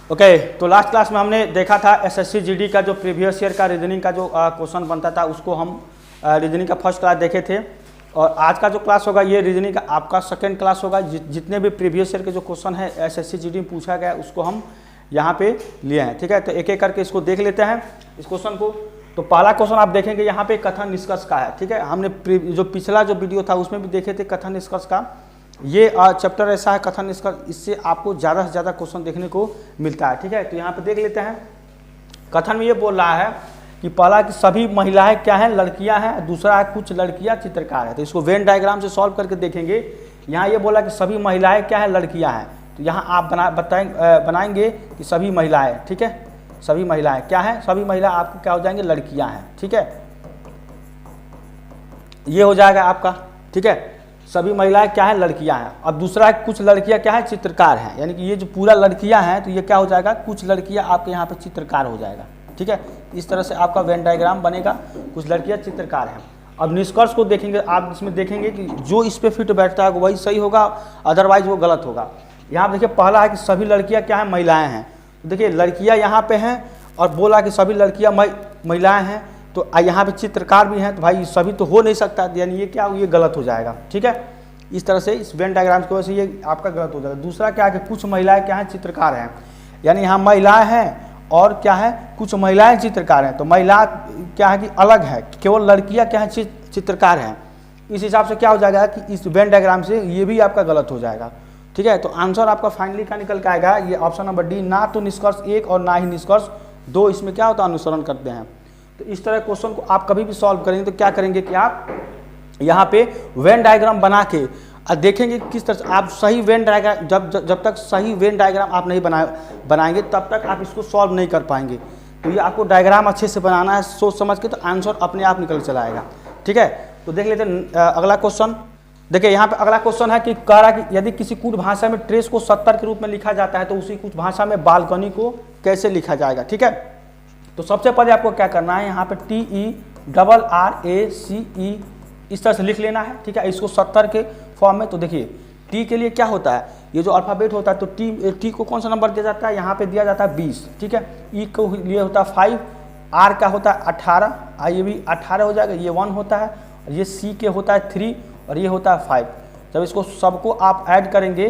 Okay तो last class में हमने देखा था एसएससी जीडी का जो प्रीवियस ईयर का रीजनिंग का जो क्वेश्चन बनता था उसको हम रीजनिंग का फर्स्ट क्लास देखे थे। और आज का जो क्लास होगा ये रीजनिंग का आपका सेकंड क्लास होगा। जितने भी प्रीवियस ईयर के जो क्वेश्चन है एसएससी जीडी में पूछा गया उसको हम यहाँ पे लिए हैं। ठीक है, तो एक एक करके इसको देख लेते हैं इस क्वेश्चन को। तो पहला क्वेश्चन आप देखेंगे यहाँ पे कथन निष्कर्ष का है। ठीक है, हमने जो पिछला जो वीडियो था उसमें भी देखे थे कथन निष्कर्ष का। ये चैप्टर ऐसा है कथन निष्कर्ष, इससे आपको ज़्यादा से ज़्यादा क्वेश्चन देखने को मिलता है। ठीक है, तो यहाँ पे देख लेते हैं। कथन में ये बोल रहा है कि पहला कि सभी महिलाएं क्या हैं, लड़कियां हैं। दूसरा है कुछ लड़कियां चित्रकार हैं। तो इसको वेन डायग्राम से सॉल्व करके देखेंगे। यहाँ ये बोला कि सभी महिलाएं क्या हैं, लड़कियां हैं। तो यहाँ आप बनाएंगे कि सभी महिलाएं। ठीक है, सभी महिलाएं क्या हैं, सभी महिला आपको क्या हो जाएंगे, लड़कियां हैं। ठीक है, ये हो जाएगा आपका। ठीक है, सभी महिलाएं क्या है, लड़कियां हैं। अब दूसरा है कुछ लड़कियां क्या है, चित्रकार हैं। यानी कि ये जो पूरा लड़कियां हैं तो ये क्या हो जाएगा, कुछ लड़कियां आपके यहाँ पे चित्रकार हो जाएगा। ठीक है, इस तरह से आपका वेन डायग्राम बनेगा, कुछ लड़कियां चित्रकार हैं। अब निष्कर्ष को देखेंगे आप, इसमें देखेंगे कि जो इस पे फिट बैठता है वही सही होगा, अदरवाइज वो गलत होगा। यहाँ देखिए पहला है कि सभी लड़कियाँ क्या है, महिलाएँ हैं। देखिए लड़कियाँ यहाँ पे हैं और बोला कि सभी लड़कियाँ महिलाएँ हैं। तो यहाँ पे चित्रकार भी हैं, तो भाई सभी तो हो नहीं सकता, यानी ये क्या, ये गलत हो जाएगा। ठीक है, इस तरह से इस वेन डायग्राम की वजह से ये आपका गलत हो जाएगा। दूसरा क्या है कि कुछ महिलाएं क्या हैं, चित्रकार हैं। यानी यहाँ महिलाएं हैं और क्या है, कुछ महिलाएं चित्रकार हैं। तो महिला क्या है कि अलग है, केवल लड़कियाँ क्या है, चित्रकार हैं। इस हिसाब से क्या हो जाएगा कि इस वेन डायग्राम से ये भी आपका गलत हो जाएगा। ठीक है, तो आंसर आपका फाइनली क्या निकल के आएगा, ये ऑप्शन नंबर डी, ना तो निष्कर्ष 1 और ना ही निष्कर्ष 2 इसमें क्या होता है, अनुसरण करते हैं। तो इस तरह क्वेश्चन को आप कभी भी सॉल्व करेंगे तो क्या करेंगे कि आप यहाँ पे वेन डायग्राम बना के और देखेंगे किस तरह से आप सही वेन डायग्राम, जब तक सही वेन डायग्राम आप नहीं बनाएंगे तब तक आप इसको सॉल्व नहीं कर पाएंगे। तो ये आपको डायग्राम अच्छे से बनाना है सोच समझ के, तो आंसर अपने आप निकल चला आएगा। ठीक है, तो देख लेते हैं अगला क्वेश्चन। देखिए यहाँ पे अगला क्वेश्चन है कि कह रहा कि यदि किसी कूट भाषा में ट्रेस को 70 के रूप में लिखा जाता है तो उसी कुछ भाषा में बालकनी को कैसे लिखा जाएगा। ठीक है, तो सबसे पहले आपको क्या करना है, यहाँ पे TERRACE इस तरह से लिख लेना है। ठीक है, इसको 70 के फॉर्म में। तो देखिए टी के लिए क्या होता है, ये जो अल्फ़ाबेट होता है तो टी को कौन सा नंबर दिया जाता है, यहाँ पे दिया जाता है 20। ठीक है, ई को लिए होता है 5, आर का होता है 18, ये भी 18 हो जाएगा, ये 1 होता है, और ये सी के होता है 3 और ये होता है 5। जब इसको सबको आप ऐड करेंगे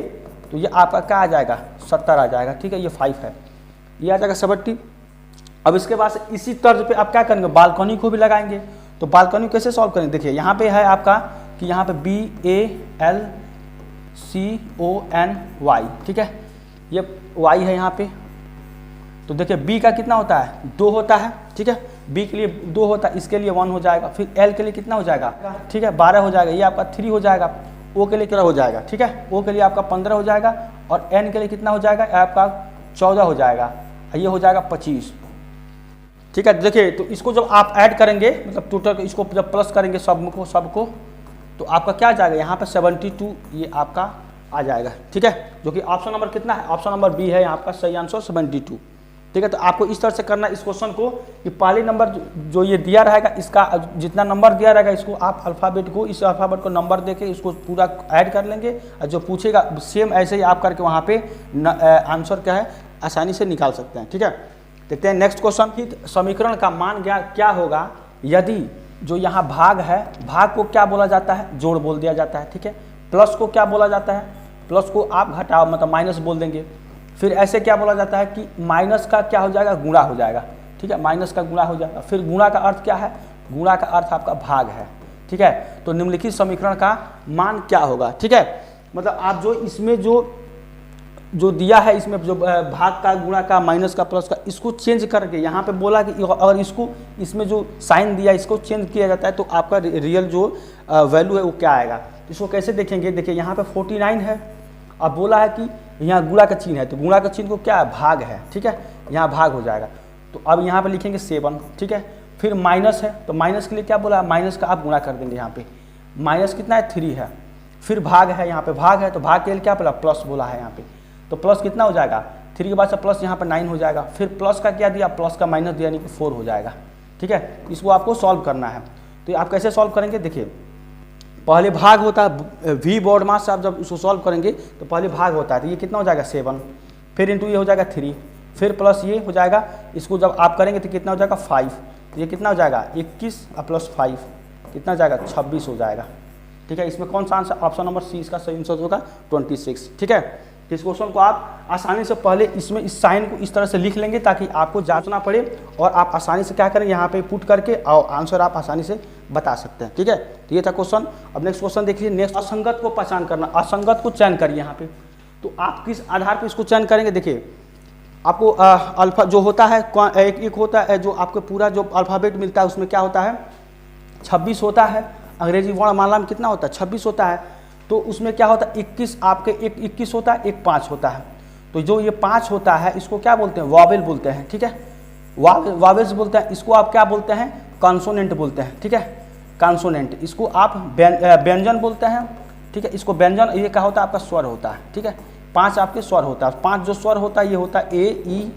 तो ये आपका क्या आ जाएगा, 70 आ जाएगा। ठीक है, ये 5 है, ये आ जाएगा 70। अब इसके बाद इसी तर्ज पे आप क्या करेंगे, बालकनी को भी लगाएंगे। तो बालकनी कैसे सॉल्व करेंगे, देखिए यहाँ पे है आपका कि यहाँ पे BALCONY। ठीक है, ये y है यहाँ पे। तो देखिए b का कितना होता है, 2 होता है। ठीक है, b के लिए 2 होता है, इसके लिए 1 हो जाएगा। फिर l के लिए कितना हो जाएगा, ठीक है 12 हो जाएगा, ये आपका 3 हो जाएगा। o के लिए क्या हो जाएगा, ठीक है o के लिए आपका 15 हो जाएगा, और n के लिए कितना हो जाएगा, आपका 14 हो जाएगा, ये हो जाएगा 25। ठीक है, देखिए तो इसको जब आप ऐड करेंगे, मतलब टोटल इसको जब प्लस करेंगे सबको तो आपका क्या आ जाएगा, यहाँ पे 72 ये आपका आ जाएगा। ठीक है, जो कि ऑप्शन नंबर कितना है, ऑप्शन नंबर बी है यहाँ का सही आंसर 72। ठीक है, तो आपको इस तरह से करना इस क्वेश्चन को कि पहले नंबर जो ये दिया रहेगा, इसका जितना नंबर दिया रहेगा इसको आप अल्फ़ाबेट को, इस अल्फ़ाबेट को नंबर देके इसको पूरा ऐड कर लेंगे, और जो पूछेगा सेम ऐसे ही आप करके वहाँ पे आंसर क्या है आसानी से निकाल सकते हैं। ठीक है, देखते हैं नेक्स्ट क्वेश्चन। समीकरण का मान क्या होगा यदि जो यहाँ भाग है, भाग को क्या बोला जाता है, जोड़ बोल दिया जाता है। ठीक है, प्लस को क्या बोला जाता है, प्लस को आप घटाओ मतलब माइनस बोल देंगे। फिर ऐसे क्या बोला जाता है कि माइनस का क्या हो जाएगा, गुणा हो जाएगा। ठीक है, माइनस का गुणा हो जाएगा। फिर गुणा का अर्थ क्या है, गुणा का अर्थ आपका भाग है। ठीक है, तो निम्नलिखित समीकरण का मान क्या होगा। ठीक है, मतलब आप जो इसमें जो दिया है, इसमें जो भाग का, गुणा का, माइनस का, प्लस का, इसको चेंज करके यहाँ पे बोला कि अगर इसको इसमें जो साइन दिया इसको चेंज किया जाता है तो आपका रियल जो वैल्यू है वो क्या आएगा। इसको कैसे देखेंगे, देखिए यहाँ पे 49 है, अब बोला है कि यहाँ गुणा का चिन्ह है, तो गुणा का चिन्ह को क्या है, भाग है। ठीक है, यहाँ भाग हो जाएगा, तो अब यहाँ पे लिखेंगे 7। ठीक है, फिर माइनस है, तो माइनस के लिए क्या बोला, माइनस का आप गुणा कर देंगे। यहाँ पे माइनस कितना है, 3 है। फिर भाग है, यहाँ पे भाग है, तो भाग के लिए क्या बोला, प्लस बोला है यहाँ पे, तो प्लस कितना हो जाएगा, 3 के बाद से प्लस यहाँ पर 9 हो जाएगा। फिर प्लस का क्या दिया, प्लस का माइनस दिया, यानी कि 4 हो जाएगा। ठीक है, इसको आपको सॉल्व करना है। तो आप कैसे सॉल्व करेंगे, देखिए पहले भाग होता है, वी बोर्ड मास से आप जब इसको सॉल्व करेंगे तो पहले भाग होता है, तो ये कितना हो जाएगा 7, फिर इंटू ये हो जाएगा 3, फिर प्लस ये हो जाएगा, इसको जब आप करेंगे तो कितना हो जाएगा 5, तो ये कितना हो जाएगा 21 प्लस 5 कितना हो जाएगा 26 हो जाएगा। ठीक है, इसमें कौन सा आंसर, ऑप्शन नंबर सी इसका सही आंसर होगा 26। ठीक है, इस क्वेश्चन को आप आसानी से पहले इसमें इस साइन को इस तरह से लिख लेंगे ताकि आपको जांचना पड़े और आप आसानी से क्या करें यहाँ पे पुट करके और आंसर आप आसानी से बता सकते हैं। ठीक है, तो ये था क्वेश्चन। अब नेक्स्ट क्वेश्चन देखिए, नेक्स्ट असंगत को पहचान करना, असंगत को चयन करिए यहाँ पे। तो आप किस आधार पर इसको चयन करेंगे, देखिए आपको अल्फा जो होता है एक होता है जो आपको पूरा जो अल्फ़ाबेट मिलता है उसमें क्या होता है 26 होता है, अंग्रेजी वर्णमाला में कितना होता है 26 होता है, तो उसमें क्या होता है 21 आपके एक 21 होता है, एक 5 होता है। तो जो ये 5 होता है इसको क्या बोलते हैं, वॉवेल बोलते हैं। ठीक है, वॉवेल्स बोलते हैं, इसको आप क्या बोलते हैं, कॉन्सोनेंट बोलते हैं। ठीक है, कॉन्सोनेंट, इसको आप व्यंजन बोलते हैं। ठीक है, इसको व्यंजन, ये क्या होता है आपका स्वर होता है। ठीक है, 5 आपके स्वर होता है, 5 जो स्वर होता है ये होता है ए, ई,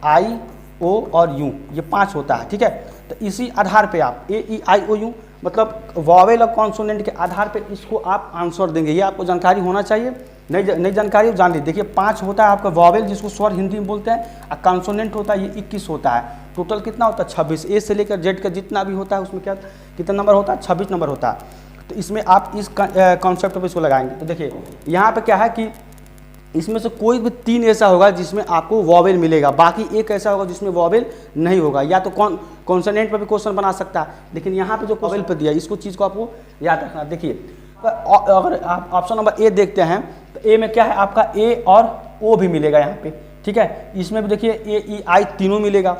आई, ओ और यू, ये 5 होता है। ठीक है, तो इसी आधार पे आप ए, ई, आई, ओ, यू मतलब वॉवेल और कॉन्सोनेंट के आधार पे इसको आप आंसर देंगे। ये आपको जानकारी होना चाहिए, नई जानकारी जान लीजिए। देखिए 5 होता है आपका वॉवेल जिसको स्वर हिंदी में बोलते हैं, और कॉन्सोनेंट होता है ये 21 होता है। टोटल कितना होता है 26, ए से लेकर जेड का जितना भी होता है उसमें क्या कितना नंबर होता है 26 नंबर होता है। तो इसमें आप इस कॉन्सेप्ट पर इसको लगाएंगे। तो देखिए यहाँ पर क्या है कि इसमें से कोई भी 3 ऐसा होगा जिसमें आपको वॉवेल मिलेगा, बाकी एक ऐसा होगा जिसमें वॉवेल नहीं होगा। या तो कॉन्सोनेंट पर भी क्वेश्चन बना सकता है, लेकिन यहाँ पे जो वॉवेल पे दिया इसको चीज़ को आपको याद रखना। देखिए अगर आप ऑप्शन नंबर ए देखते हैं तो ए में क्या है आपका ए और ओ भी मिलेगा यहाँ पे। ठीक है, इसमें भी देखिए ए, ई, आई तीनों मिलेगा,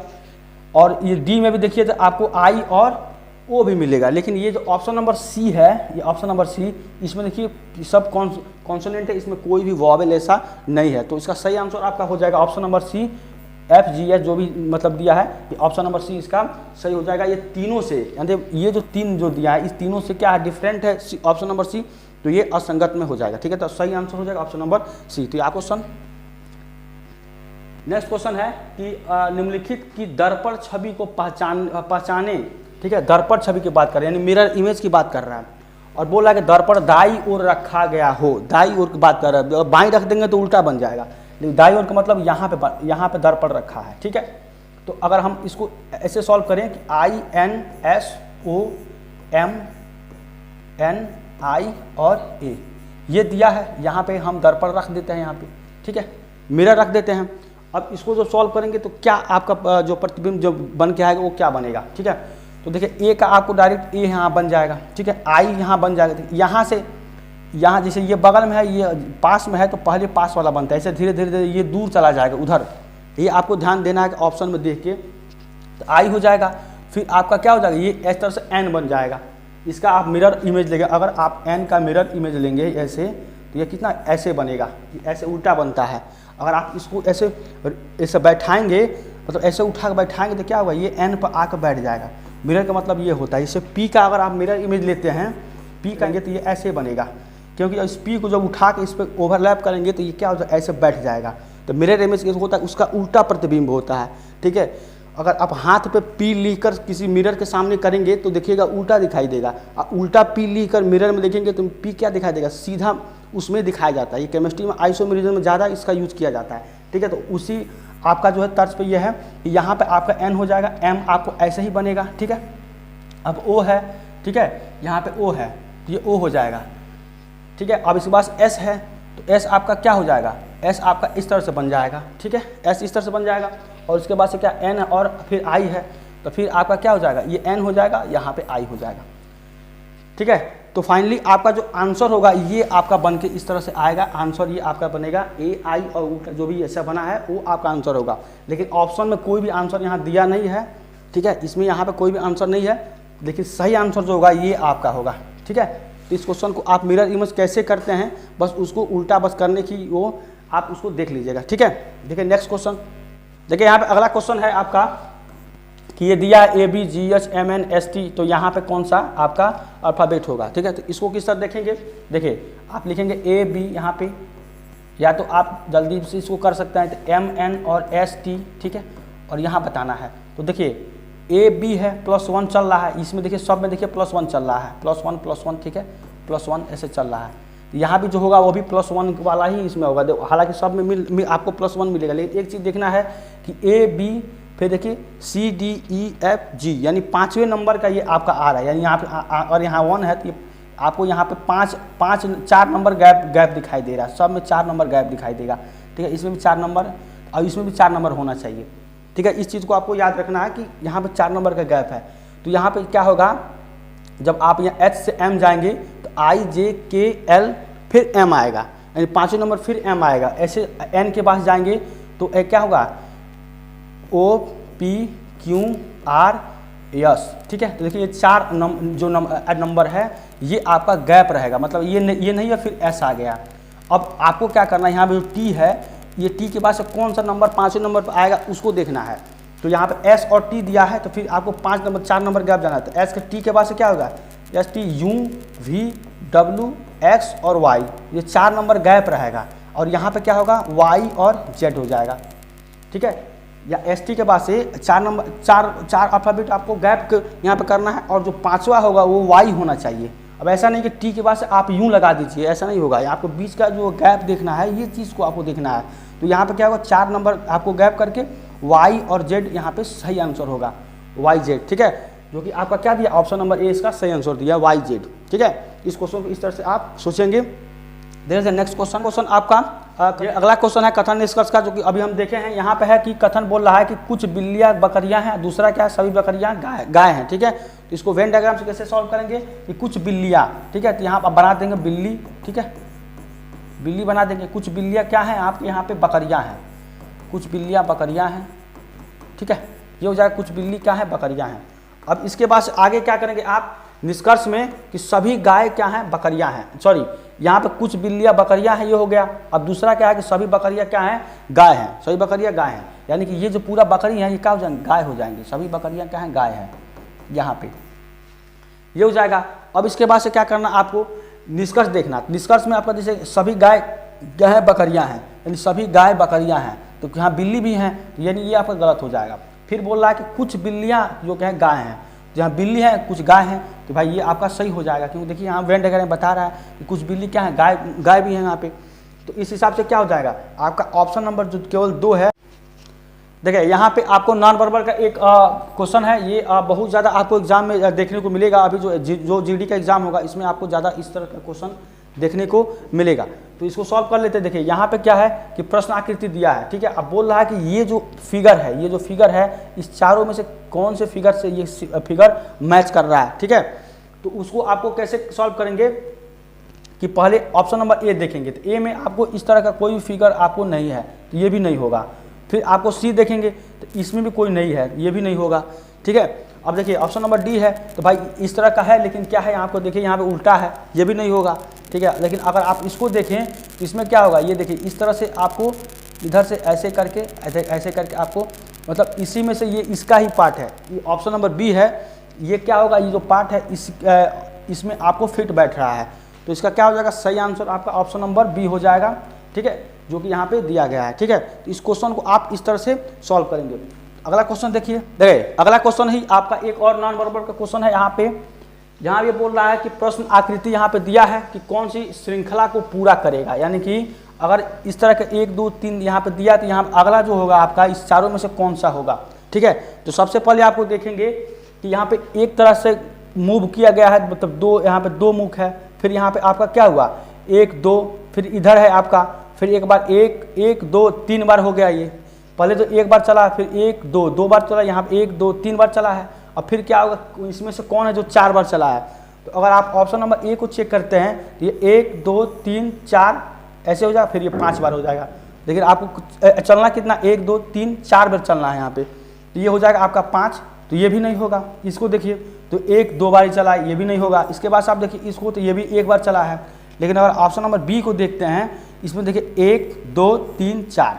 और ये डी में भी देखिए तो आपको आई और ओ भी मिलेगा। लेकिन ये जो ऑप्शन नंबर सी है, ये ऑप्शन नंबर सी, इसमें देखिए सब कॉन्सोनेंट है, इसमें कोई भी वॉवेल ऐसा नहीं है। तो इसका सही आंसर आपका हो जाएगा ऑप्शन नंबर सी, एफ, जी, एच जो भी मतलब दिया है, ये ऑप्शन नंबर सी इसका सही हो जाएगा। ये तीनों से यानी ये जो 3 जो दिया है इस तीनों से क्या है डिफरेंट है ऑप्शन नंबर सी, तो ये असंगत में हो जाएगा। ठीक है, तो सही आंसर हो जाएगा ऑप्शन नंबर सी। तो यहाँ क्वेश्चन, नेक्स्ट क्वेश्चन है कि निम्नलिखित की दर्पण छवि को पहचाने। ठीक है, दर्पण छवि की बात कर रहे हैं, यानी मिरर इमेज की बात कर रहा है, और बोला कि दर्पण दाई ओर रखा गया हो, दाई ओर की बात कर रहा है। बाईं रख देंगे तो उल्टा बन जाएगा, लेकिन दाई ओर का मतलब यहाँ पे दर्पण रखा है। ठीक है, तो अगर हम इसको ऐसे सॉल्व करें कि आई, एन, एस, ओ, एम, एन, आई और ए ये दिया है, यहाँ पे हम दर्पण रख देते हैं यहाँ पे। ठीक है, मिरर रख देते हैं। अब इसको जो सॉल्व करेंगे तो क्या आपका जो प्रतिबिंब जो बन के आएगा वो क्या बनेगा। ठीक है, तो देखिए ए का आपको डायरेक्ट ए यहाँ बन जाएगा। ठीक है, आई यहाँ बन जाएगा, यहाँ से यहाँ जैसे ये बगल में है, ये पास में है, तो पहले पास वाला बनता है, ऐसे धीरे धीरे ये दूर चला जाएगा उधर। ये आपको ध्यान देना है कि ऑप्शन में देख के, तो आई हो जाएगा। फिर आपका क्या हो जाएगा, ये इस तरह से एन बन जाएगा। इसका आप मिरर इमेज लेंगे, अगर आप एन का मिरर इमेज लेंगे ऐसे, तो ये कितना ऐसे बनेगा, ऐसे उल्टा बनता है। अगर आप इसको ऐसे बैठाएंगे, मतलब ऐसे उठा कर बैठाएंगे तो क्या होगा, ये एन पर आकर बैठ जाएगा। मिरर का मतलब ये होता है। इससे पी का अगर आप मिरर इमेज लेते हैं, पी करेंगे तो ये ऐसे बनेगा, क्योंकि इस पी को जब उठा के इस पर ओवरलैप करेंगे तो ये क्या होता है, ऐसे बैठ जाएगा। तो मिरर इमेज होता है, उसका उल्टा प्रतिबिंब होता है। ठीक है, अगर आप हाथ पे पी लिखकर किसी मिरर के सामने करेंगे तो देखिएगा उल्टा दिखाई देगा, और उल्टा पी लिखकर मिरर में देखेंगे तो पी क्या दिखाई देगा, सीधा उसमें दिखाया जाता है। ये केमिस्ट्री में आइसोमेरिज्म में ज़्यादा इसका यूज़ किया जाता है। ठीक है, तो उसी आपका जो है तर्ज पे ये है कि यहाँ पे आपका एन हो जाएगा, एम आपको ऐसे ही बनेगा। ठीक है, अब ओ है, ठीक है, यहाँ पे ओ है, ये ओ हो जाएगा। ठीक है, अब इसके पास एस है, तो एस आपका क्या हो जाएगा, एस आपका इस तरह से बन जाएगा। ठीक है, एस इस तरह से बन जाएगा, और उसके बाद से क्या एन और फिर आई है, तो फिर आपका क्या हो जाएगा, ये एन हो जाएगा, यहाँ पे आई हो जाएगा। ठीक है, तो फाइनली आपका जो आंसर होगा ये आपका बन के इस तरह से आएगा। आंसर ये आपका बनेगा ए, आई और उल्टा जो भी ऐसा बना है वो आपका आंसर होगा। लेकिन ऑप्शन में कोई भी आंसर यहाँ दिया नहीं है। ठीक है, इसमें यहाँ पे कोई भी आंसर नहीं है, लेकिन सही आंसर जो होगा ये आपका होगा। ठीक है, तो इस क्वेश्चन को आप मिरर इमेज कैसे करते हैं, बस उसको उल्टा बस करने की वो आप उसको देख लीजिएगा। ठीक है, देखिए नेक्स्ट क्वेश्चन, देखिए यहाँ पे अगला क्वेश्चन है आपका कि ये दिया A, B, G, H, M, N, S, T, तो यहाँ पे कौन सा आपका अल्फ़ाबेट होगा। ठीक है, तो इसको किस तरह देखेंगे, देखिए आप लिखेंगे ए, बी यहाँ पे, या तो आप जल्दी से इसको कर सकते हैं तो एम, एन और एस, टी। ठीक है, और यहाँ बताना है। तो देखिए ए, बी है, +1 चल रहा है, इसमें देखिए सब में देखिए +1 चल रहा है, +1 +1। ठीक है, +1 ऐसे चल रहा है। यहाँ भी जो होगा वो भी +1 वाला ही इसमें होगा। देखो हालांकि सब में आपको +1 मिलेगा, लेकिन एक चीज़ देखना है कि A B फिर देखिए C D E F G, यानी 5वें नंबर का ये आपका आ रहा है, यानी यहाँ पे और यहाँ 1 है तो ये आपको यहाँ पे 4 नंबर गैप दिखाई दे रहा है। सब में 4 नंबर गैप दिखाई देगा, ठीक है। इसमें भी 4 नंबर और इसमें भी 4 नंबर होना चाहिए, ठीक है। इस चीज़ को आपको याद रखना है कि यहाँ पे 4 नंबर का गैप है। तो यहाँ पे क्या होगा, जब आप यहाँ H से M जाएंगे तो I J K L फिर M आएगा, यानी 5वें नंबर फिर M आएगा। ऐसे N के पास जाएंगे तो क्या होगा, O P Q R S, ठीक है। तो देखिए ये 4 जो नंबर है ये आपका गैप रहेगा, मतलब ये नहीं है फिर S आ गया। अब आपको क्या करना है, यहाँ पे जो T है, ये T के बाद से कौन सा नंबर 5वें नंबर पर आएगा उसको देखना है। तो यहाँ पे S और T दिया है तो फिर आपको 4 नंबर गैप जाना है। तो S के T के बाद से क्या होगा, S T U V W X और Y, ये 4 नंबर गैप रहेगा। और यहाँ पे क्या होगा, Y और Z हो जाएगा, ठीक है। या एस टी के बाद से 4 नंबर 4 अल्फ़ाबेट आपको गैप यहाँ पे करना है, और जो 5वां होगा वो वाई होना चाहिए। अब ऐसा नहीं कि टी के बाद से आप यूँ लगा दीजिए, ऐसा नहीं होगा। आपको बीच का जो गैप देखना है, ये चीज़ को आपको देखना है। तो यहाँ पे क्या होगा, 4 नंबर आपको गैप करके वाई और जेड यहाँ पे सही आंसर होगा, वाई जेड, ठीक है। जो कि आपका क्या दिया, ऑप्शन नंबर ए इसका सही आंसर दिया वाई जेड, ठीक है। इस क्वेश्चन को इस तरह से आप सोचेंगे। देयर इज नेक्स्ट क्वेश्चन आपका अगला क्वेश्चन है कथन निष्कर्ष का, जो कि अभी हम देखे हैं। यहाँ पे है कि कथन बोल रहा है कि कुछ बिल्लियाँ बकरियाँ हैं, दूसरा क्या है, सभी बकरियाँ गाय हैं, ठीक है। तो इसको वेन डायग्राम से कैसे सॉल्व करेंगे कि कुछ बिल्लियाँ, ठीक है। तो यहाँ आप बना देंगे बिल्ली, ठीक है, बिल्ली बना देंगे। कुछ बिल्लियाँ क्या हैं आपके यहाँ पे, बकरियाँ हैं, कुछ बिल्लियाँ बकरियाँ हैं, ठीक है। ये हो जाएगा कुछ बिल्ली क्या है, बकरियाँ हैं। अब इसके बाद आगे क्या करेंगे आप निष्कर्ष में कि सभी गाय क्या हैं, बकरियां हैं। सॉरी, यहाँ पे कुछ बिल्लियां बकरियां हैं, ये हो गया। अब दूसरा क्या है कि सभी बकरियां क्या हैं, गाय हैं, सभी बकरियां गाय हैं। यानी कि ये जो पूरा बकरी है ये क्या हो जाएंगे, गाय हो जाएंगे। सभी बकरियां क्या हैं, गाय हैं, यहाँ पे ये हो जाएगा। अब इसके बाद से क्या करना आपको, निष्कर्ष देखना। निष्कर्ष में आपका जैसे सभी गाय है बकरियाँ हैं, यानी सभी गाय बकरियाँ हैं, तो यहाँ बिल्ली भी हैं, तो यानी ये आपका गलत हो जाएगा। फिर बोल रहा है कि कुछ बिल्लियाँ जो क्या है गाय हैं, जहाँ बिल्ली है कुछ गाय हैं, तो भाई ये आपका सही हो जाएगा, क्योंकि देखिए यहाँ वेन डायग्राम बता रहा है कि कुछ बिल्ली क्या है, गाय भी है यहाँ पे। तो इस हिसाब से क्या हो जाएगा आपका ऑप्शन नंबर जो केवल 2 है। देखिए यहाँ पे आपको नॉन वर्बल का एक क्वेश्चन है, ये बहुत ज़्यादा आपको एग्जाम में देखने को मिलेगा। अभी जो जीडी का एग्जाम होगा इसमें आपको ज़्यादा इस तरह का क्वेश्चन देखने को मिलेगा। तो इसको सॉल्व कर लेते हैं। देखिए यहाँ पे क्या है कि प्रश्न आकृति दिया है, ठीक है। अब बोल रहा है कि ये जो फिगर है, ये जो फिगर है, इस चारों में से कौन से फिगर से ये फिगर मैच कर रहा है, ठीक है। तो उसको आपको कैसे सॉल्व करेंगे कि पहले ऑप्शन नंबर ए देखेंगे, तो ए में आपको इस तरह का कोई फिगर आपको नहीं है, तो ये भी नहीं होगा। फिर आपको सी देखेंगे तो इसमें भी कोई नहीं है, ये भी नहीं होगा, ठीक है। अब देखिए ऑप्शन नंबर डी है, तो भाई इस तरह का है, लेकिन क्या है यहाँ को देखिए यहाँ पे उल्टा है, ये भी नहीं होगा, ठीक है। लेकिन अगर आप इसको देखें तो इसमें क्या होगा, ये देखिए इस तरह से आपको इधर से ऐसे करके आपको, मतलब इसी में से ये इसका ही पार्ट है, ये ऑप्शन नंबर बी है। ये क्या होगा, ये जो पार्ट है इसमें आपको फिट बैठ रहा है, तो इसका क्या हो जाएगा, सही आंसर आपका ऑप्शन नंबर बी हो जाएगा, ठीक है, जो कि यहाँ पे दिया गया है, ठीक है। तो इस क्वेश्चन को आप इस तरह से सॉल्व करेंगे। अगला क्वेश्चन देखिए, अगला क्वेश्चन ही आपका एक और नॉन वर्बल का क्वेश्चन है। यहाँ पे ये बोल रहा है कि प्रश्न आकृति यहाँ पे दिया है कि कौन सी श्रृंखला को पूरा करेगा, यानी कि अगर इस तरह के 1 2 3 यहाँ पे दिया तो यहाँ अगला जो होगा आपका इस चारों में से कौन सा होगा, ठीक है। तो सबसे पहले आपको देखेंगे कि यहाँ पे एक तरह से मूव किया गया है, मतलब 2 यहाँ पे 2 मुख है। फिर यहाँ पे आपका क्या हुआ, 1 2, फिर इधर है आपका, फिर एक बार 1 2 3 बार हो गया। ये पहले तो 1 बार चला, फिर 1 2 2 बार चला, यहाँ पे 1 2 3 बार चला है। और फिर क्या होगा, इसमें से कौन है जो 4 बार चला है। तो अगर आप ऑप्शन नंबर ए को चेक करते हैं तो ये 1 2 3 4 ऐसे हो जाएगा, फिर ये 5 बार हो जाएगा। लेकिन आपको चलना कितना, 1 2 3 4 बार चलना है यहाँ पे, तो ये हो जाएगा आपका 5, तो ये भी नहीं होगा। इसको देखिए तो 1 2 बार ही चला है, ये भी नहीं होगा। इसके बाद आप देखिए इसको, तो ये भी 1 बार चला है। लेकिन अगर ऑप्शन नंबर बी को देखते हैं, इसमें देखिए 1 2 3 4,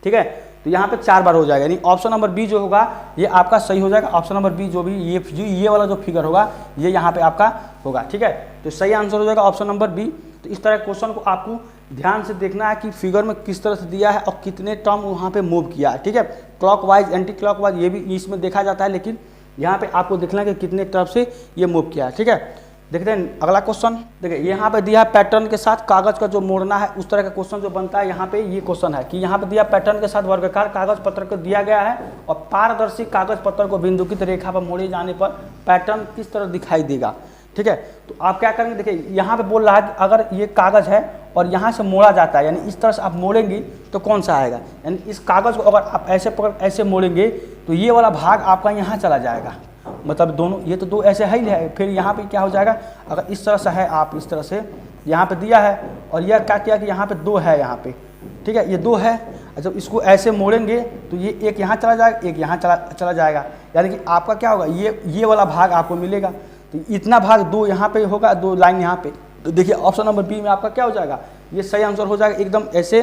ठीक है, तो यहाँ पे 4 बार हो जाएगा, यानी ऑप्शन नंबर बी जो होगा ये आपका सही हो जाएगा। ऑप्शन नंबर बी जो भी ये वाला जो फिगर होगा ये यहाँ पे आपका होगा, ठीक है। तो सही आंसर हो जाएगा ऑप्शन नंबर बी। तो इस तरह क्वेश्चन को आपको ध्यान से देखना है कि फिगर में किस तरह से दिया है और कितने टर्म वहाँ पे मूव किया है, ठीक है। क्लॉकवाइज एंटी क्लॉकवाइज ये भी इसमें देखा जाता है, लेकिन यहाँ पे आपको देखना है कि कितने तरफ से ये मूव किया है, ठीक है। देखते हैं अगला क्वेश्चन। देखिए यहाँ पे दिया है पैटर्न के साथ कागज का जो मोड़ना है, उस तरह का क्वेश्चन जो बनता है यहाँ पे ये क्वेश्चन है कि यहाँ पे दिया पैटर्न के साथ वर्गाकार कागज पत्र को दिया गया है और पारदर्शी कागज पत्र को बिंदुकित रेखा पर मोड़े जाने पर पैटर्न किस तरह दिखाई देगा। ठीक है, तो आप क्या करेंगे, देखिए यहाँ पे बोल रहा है कि अगर ये कागज है और यहाँ से मोड़ा जाता है, यानी इस तरह से आप मोड़ेंगे तो कौन सा आएगा, यानी इस कागज को अगर आप ऐसे पकड़ ऐसे मोड़ेंगे तो ये वाला भाग आपका यहाँ चला जाएगा, मतलब दोनों ये तो दो ऐसे है ही है। फिर यहाँ पे क्या हो जाएगा, अगर इस तरह से है, आप इस तरह से यहाँ पे दिया है और यह क्या किया कि यहाँ पे दो है यहाँ पे, ठीक है, ये दो है, जब इसको ऐसे मोड़ेंगे तो ये एक यहाँ चला जाएगा, एक यहाँ चला जाएगा, यानी कि आपका क्या होगा, ये वाला भाग आपको मिलेगा। तो इतना भाग दो यहाँ पे होगा, दो लाइन यहाँ पे। तो देखिए ऑप्शन नंबर बी में आपका क्या हो जाएगा, ये सही आंसर हो जाएगा, एकदम ऐसे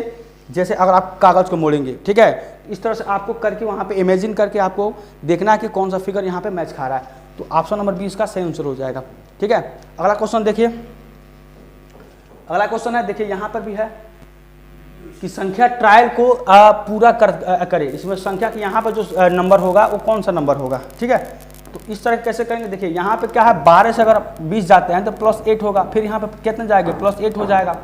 जैसे अगर आप कागज़ को मोड़ेंगे। ठीक है, इस तरह से आपको करके वहाँ पे इमेजिन करके आपको देखना है कि कौन सा फिगर यहाँ पे मैच खा रहा है। तो ऑप्शन नंबर बी इसका सही आंसर हो जाएगा। ठीक है, अगला क्वेश्चन देखिए, अगला क्वेश्चन है, देखिए यहाँ पर भी है कि संख्या ट्रायल को पूरा करे। इसमें संख्या की यहाँ पर जो नंबर होगा वो कौन सा नंबर होगा। ठीक है, तो इस तरह कैसे करेंगे, देखिए यहाँ पे क्या है, 12 से अगर 20 जाते हैं तो +8 होगा, फिर यहाँ पे कितने जाएंगे, +8 हो जाएगा।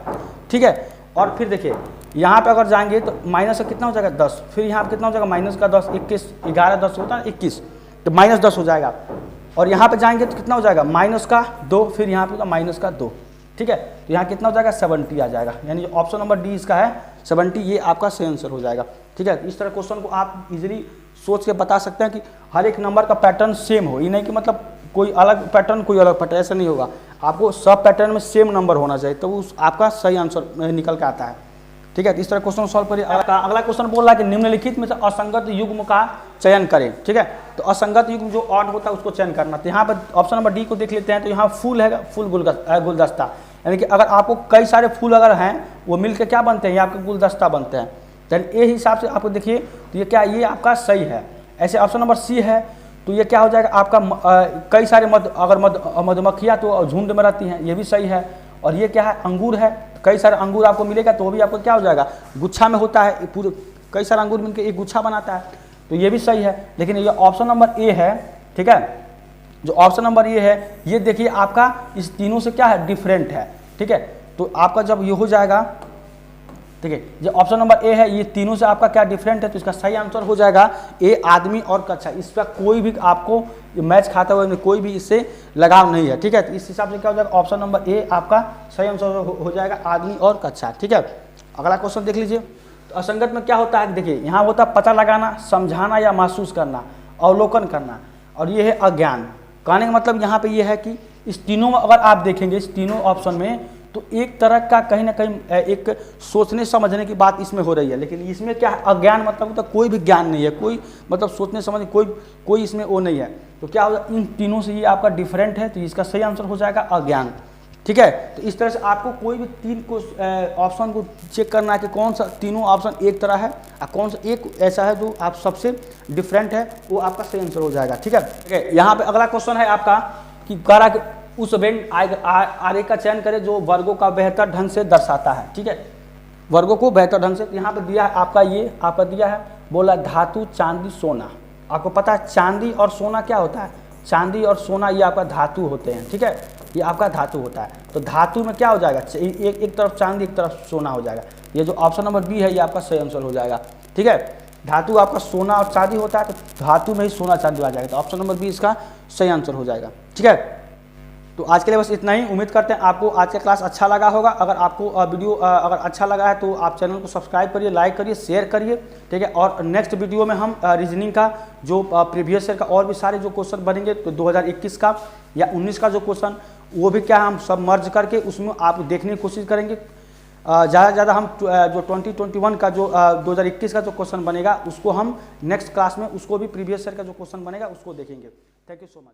ठीक है, और फिर देखिए यहाँ पे अगर जाएंगे तो माइनस का कितना हो जाएगा, 10, फिर यहाँ पे कितना हो जाएगा, माइनस का 10, 21, 11 10 होता है 21, तो -10 हो जाएगा। और यहाँ पे जाएंगे तो कितना हो जाएगा, -2, फिर यहाँ पे होगा -2। ठीक है, तो यहाँ कितना हो जाएगा, 70 आ जाएगा, यानी ऑप्शन नंबर डी इसका है 70, ये आपका सही आंसर हो जाएगा। ठीक है, इस तरह क्वेश्चन को आप इजीली सोच के बता सकते हैं कि हर एक नंबर का पैटर्न सेम हो, ये नहीं कि मतलब कोई अलग पैटर्न कोई अलग पैटर्न, ऐसा नहीं होगा, आपको सब पैटर्न में सेम नंबर होना चाहिए, तो उस आपका सही आंसर निकल के आता है। ठीक है, तो इस तरह क्वेश्चन सॉल्व करिए। अगला क्वेश्चन बोल रहा है कि निम्नलिखित में से असंगत युग्म का चयन करें। ठीक है, तो असंगत युग्म जो ऑड होता है उसको चयन करना। तो यहाँ पर ऑप्शन नंबर डी को देख लेते हैं, तो यहाँ फूल है, फूल गुलदस्ता, यानी कि अगर आपको कई सारे फूल अगर हैं वो मिलकर क्या बनते हैं, ये आपके गुलदस्ता बनते हैं। यानी ये हिसाब से आपको देखिए, तो ये क्या, ये आपका सही है। ऐसे ऑप्शन नंबर सी है, तो ये क्या हो जाएगा आपका कई सारे मधुमक्खियाँ तो झुंड में रहती हैं, ये भी सही है। और ये क्या है, अंगूर है, कई सारे अंगूर आपको मिलेगा तो वो भी आपको क्या हो जाएगा, गुच्छा में होता है, पूरे कई सारे अंगूर मिलकर एक गुच्छा बनाता है, तो ये भी सही है। लेकिन ये ऑप्शन नंबर ए है, ठीक है, जो ऑप्शन नंबर ए है, ये देखिए आपका इस तीनों से क्या है, डिफरेंट है। ठीक है, तो आपका जब ये हो जाएगा, ठीक है, जो ऑप्शन नंबर ए है, ये तीनों से आपका क्या डिफरेंट है, तो इसका सही आंसर हो जाएगा ए, आदमी और कच्छा। इसका कोई भी आपको मैच खाता हुआ कोई भी इससे लगाव नहीं है। ठीक है, तो इस हिसाब से क्या हो जाएगा, ऑप्शन नंबर ए आपका सही आंसर हो जाएगा, आदमी और कच्छा। ठीक है, अगला क्वेश्चन देख लीजिए। तो असंगत में क्या होता है, देखिए यहाँ होता है पता लगाना, समझाना या महसूस करना, अवलोकन करना, और ये है अज्ञान। कहने का मतलब यहाँ पे ये है कि इस तीनों में अगर आप देखेंगे, इस तीनों ऑप्शन में, तो एक तरह का कहीं ना कहीं एक सोचने समझने की बात इसमें हो रही है, लेकिन इसमें क्या है, अज्ञान मतलब तो कोई भी ज्ञान नहीं है, कोई मतलब सोचने समझने कोई इसमें वो नहीं है। तो क्या होगा, इन तीनों से ये आपका डिफरेंट है, तो इसका सही आंसर हो जाएगा अज्ञान। ठीक है, तो इस तरह से आपको कोई भी तीन को ऑप्शन को चेक करना है कि कौन सा तीनों ऑप्शन एक तरह है और कौन सा एक ऐसा है जो आप सबसे डिफरेंट है, वो आपका सही आंसर हो जाएगा। ठीक है, यहाँ पे अगला क्वेश्चन है आपका कि कारा उस वेन आरेख का चयन करें जो वर्गों का बेहतर ढंग से दर्शाता है। ठीक है, वर्गों को बेहतर ढंग से, यहाँ पे दिया है आपका, ये आपका दिया है, बोला धातु, चांदी, सोना। आपको पता है चांदी और सोना क्या होता है, चांदी और सोना ये आपका धातु होते हैं। ठीक है, ये आपका धातु होता है। तो धातु में क्या हो जाएगा, एक तरफ चांदी एक तरफ सोना हो जाएगा। ये जो ऑप्शन नंबर बी है ये आपका सही आंसर हो जाएगा। ठीक है, धातु आपका सोना और चांदी होता है, तो धातु में ही सोना चांदी आ जाएगा, तो ऑप्शन नंबर बी इसका सही आंसर हो जाएगा। ठीक है, तो आज के लिए बस इतना ही। उम्मीद करते हैं आपको आज का क्लास अच्छा लगा होगा। अगर आपको वीडियो अगर अच्छा लगा है तो आप चैनल को सब्सक्राइब करिए, लाइक करिए, शेयर करिए। ठीक है, और नेक्स्ट वीडियो में हम रीजनिंग का जो प्रीवियस ईयर का और भी सारे जो क्वेश्चन बनेंगे, तो 2021 का या 19 का जो क्वेश्चन, वो भी क्या हम सब मर्ज करके उसमें आप देखने की कोशिश करेंगे। ज़्यादा से ज़्यादा हम जो 2021 का जो 2021 का जो क्वेश्चन बनेगा उसको हम नेक्स्ट क्लास में, उसको भी प्रीवियस ईयर का जो क्वेश्चन बनेगा उसको देखेंगे। Thank you so much.